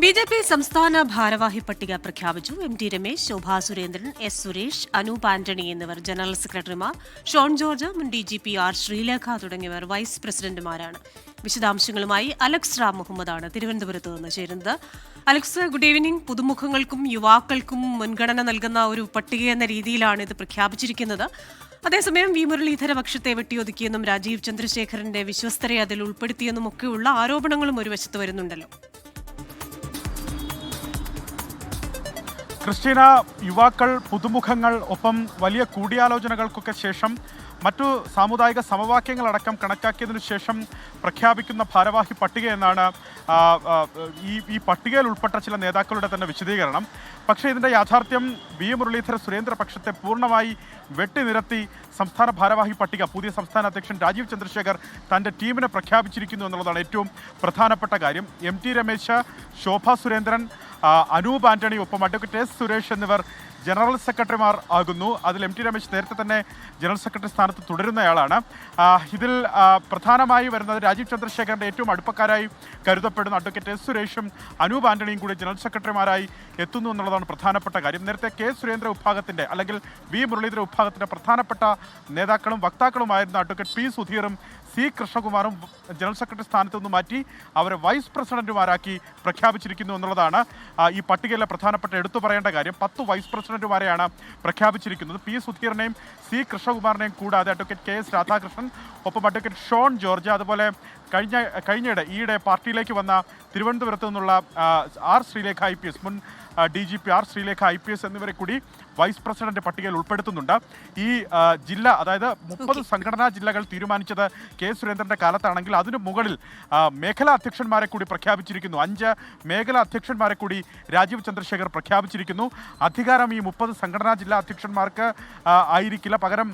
BJP. സംസ്ഥാന ഭാരവാഹി പട്ടിക പ്രഖ്യാപിച്ചു. എം.ടി. രമേശ്, ശോഭാ സുരേന്ദ്രൻ, എസ്. സുരേഷ്, അനൂപ് ആന്റണി എന്നിവർ ജനറൽ സെക്രട്ടറിമാർ, ഷോൺ ജോർജ്, മുൻ ഡി.ജി.പി. ആർ. ശ്രീലേഖ തുടങ്ങിയവർ വൈസ് പ്രസിഡന്റുമാരാണ്. വിശദാംശങ്ങളുമായി അലക്സ് റാം മുഹമ്മദാണ് തിരുവനന്തപുരത്ത് നിന്ന് ചേരുന്നത്. Alex, good evening. പുതുമുഖങ്ങൾക്കും യുവാക്കൾക്കും മുൻഗണന നൽകുന്ന ഒരു പട്ടിക എന്ന രീതിയിലാണ് ഇത് പ്രഖ്യാപിച്ചിരിക്കുന്നത്. അതേസമയം വി മുരളീധര പക്ഷത്തെ വെട്ടിയൊതുക്കിയെന്നും രാജീവ് ചന്ദ്രശേഖരന്റെ വിശ്വസ്തരെ അതിൽ ഉൾപ്പെടുത്തിയെന്നും ഒക്കെയുള്ള ആരോപണങ്ങളും ഒരു വശത്ത് വരുന്നുണ്ടല്ലോ. ക്രിസ്റ്റീന, യുവാക്കൾ, പുതുമുഖങ്ങൾ, ഒപ്പം വലിയ കൂടിയാലോചനകൾക്കൊക്കെ ശേഷം മറ്റു സാമുദായിക സമവാക്യങ്ങളടക്കം കണക്കാക്കിയതിനു ശേഷം പ്രഖ്യാപിക്കുന്ന ഭാരവാഹി പട്ടിക എന്നാണ് ഈ പട്ടികയിൽ ഉൾപ്പെട്ട ചില നേതാക്കളുടെ തന്നെ വിശദീകരണം. പക്ഷേ ഇതിൻ്റെ യാഥാർത്ഥ്യം വി മുരളീധര സുരേന്ദ്ര പക്ഷത്തെ പൂർണ്ണമായി വെട്ടിനിരത്തി സംസ്ഥാന ഭാരവാഹി പട്ടിക പുതിയ സംസ്ഥാന അധ്യക്ഷൻ രാജീവ് ചന്ദ്രശേഖർ തൻ്റെ ടീമിനെ പ്രഖ്യാപിച്ചിരിക്കുന്നു എന്നുള്ളതാണ് ഏറ്റവും പ്രധാനപ്പെട്ട കാര്യം. എം.ടി. രമേശ്, ശോഭാ സുരേന്ദ്രൻ, അനൂപ് ആന്റണി, ഒപ്പം അഡ്വക്കേറ്റ് എസ്. സുരേഷ് എന്നിവർ ജനറൽ സെക്രട്ടറിമാർ ആകുന്നു. അതിൽ എം.ടി. രമേശ് നേരത്തെ തന്നെ ജനറൽ സെക്രട്ടറി സ്ഥാനത്ത് തുടരുന്നയാളാണ്. ഇതിൽ പ്രധാനമായി വരുന്നത് രാജീവ് ചന്ദ്രശേഖരൻ്റെ ഏറ്റവും അടുപ്പക്കാരായി കരുതപ്പെടുന്ന അഡ്വക്കേറ്റ് എസ്. സുരേഷും അനൂപ് ആന്റണിയും കൂടി ജനറൽ സെക്രട്ടറിമാരായി എത്തുന്നു എന്നുള്ളതാണ് പ്രധാനപ്പെട്ട കാര്യം. നേരത്തെ കെ. സുരേന്ദ്ര വിഭാഗത്തിൻ്റെ അല്ലെങ്കിൽ വി മുരളീധര വിഭാഗത്തിൻ്റെ പ്രധാനപ്പെട്ട നേതാക്കളും വക്താക്കളുമായിരുന്ന അഡ്വക്കേറ്റ് പി. സുധീറും സി. കൃഷ്ണകുമാറും ജനറൽ സെക്രട്ടറി സ്ഥാനത്ത് നിന്ന് മാറ്റി അവരെ വൈസ് പ്രസിഡന്റുമാരാക്കി പ്രഖ്യാപിച്ചിരിക്കുന്നു എന്നുള്ളതാണ് ഈ പട്ടികയിലെ പ്രധാനപ്പെട്ട എടുത്തു പറയേണ്ട കാര്യം. 10 വൈസ് പ്രസിഡന്റുമാരെയാണ് പ്രഖ്യാപിച്ചിരിക്കുന്നത്. പി. സുധീറിനെയും സി. കൃഷ്ണകുമാറിനെയും കൂടാതെ അഡ്വക്കേറ്റ് കെ. എസ്. രാധാകൃഷ്ണൻ, ഒപ്പം അഡ്വക്കേറ്റ് ഷോൺ ജോർജ്, അതുപോലെ ഈയിടെ പാർട്ടിയിലേക്ക് വന്ന തിരുവനന്തപുരത്ത് നിന്നുള്ള ആർ. ശ്രീലേഖ IPS, മുൻ DGP ആർ. ശ്രീലേഖ IPS എന്നിവരെ കൂടി വൈസ് പ്രസിഡന്റ് പട്ടികയിൽ ഉൾപ്പെടുത്തുന്നുണ്ട്. ഈ ജില്ല, അതായത് 30 സംഘടനാ ജില്ലകൾ തീരുമാനിച്ചത് കെ. സുരേന്ദ്രന്റെ കാലത്താണെങ്കിൽ അതിനു മുകളിൽ മേഖലാ അധ്യക്ഷന്മാരെ കൂടി പ്രഖ്യാപിച്ചിരിക്കുന്നു. 5 മേഖലാ അധ്യക്ഷന്മാരെ കൂടി രാജീവ് ചന്ദ്രശേഖർ പ്രഖ്യാപിച്ചിരിക്കുന്നു. അധികാരം ഈ 30 സംഘടനാ ജില്ലാ അധ്യക്ഷന്മാർക്ക് ആയിരിക്കില്ല, പകരം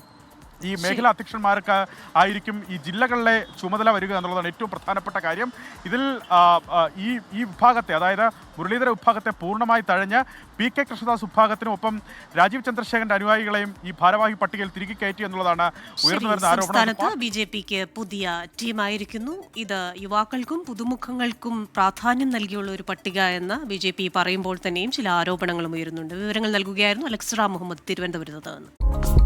ഈ മേഖലാ അധ്യക്ഷന്മാർക്ക് ആയിരിക്കും ഈ ജില്ലകളിലെ ചുമതല വരിക എന്നുള്ളതാണ് ഏറ്റവും പ്രധാനപ്പെട്ട കാര്യം. ഇതിൽ ഈ വിഭാഗത്തെ, അതായത് മുരളീധര വിഭാഗത്തെ പൂർണ്ണമായി തഴഞ്ഞ് പി. കെ. കൃഷ്ണദാസ് വിഭാഗത്തിനും ഒപ്പം രാജീവ് ചന്ദ്രശേഖരന്റെ അനുയായികളെയും ഈ ഭാരവാഹി പട്ടികയിൽ തിരികെ കയറ്റി എന്നുള്ളതാണ് ഉയർന്നു വരുന്ന ആരോപണം. ബി.ജെ.പിക്ക് പുതിയ ടീമായിരിക്കുന്നു. ഇത് യുവാക്കൾക്കും പുതുമുഖങ്ങൾക്കും പ്രാധാന്യം നൽകിയുള്ള ഒരു പട്ടിക എന്ന് ബി.ജെ.പി പറയുമ്പോൾ തന്നെയും ചില ആരോപണങ്ങളും ഉയരുന്നുണ്ട്. വിവരങ്ങൾ നൽകുകയായിരുന്നു അലക്സ് റാം മുഹമ്മദ് തിരുവനന്തപുരത്ത് നിന്ന്.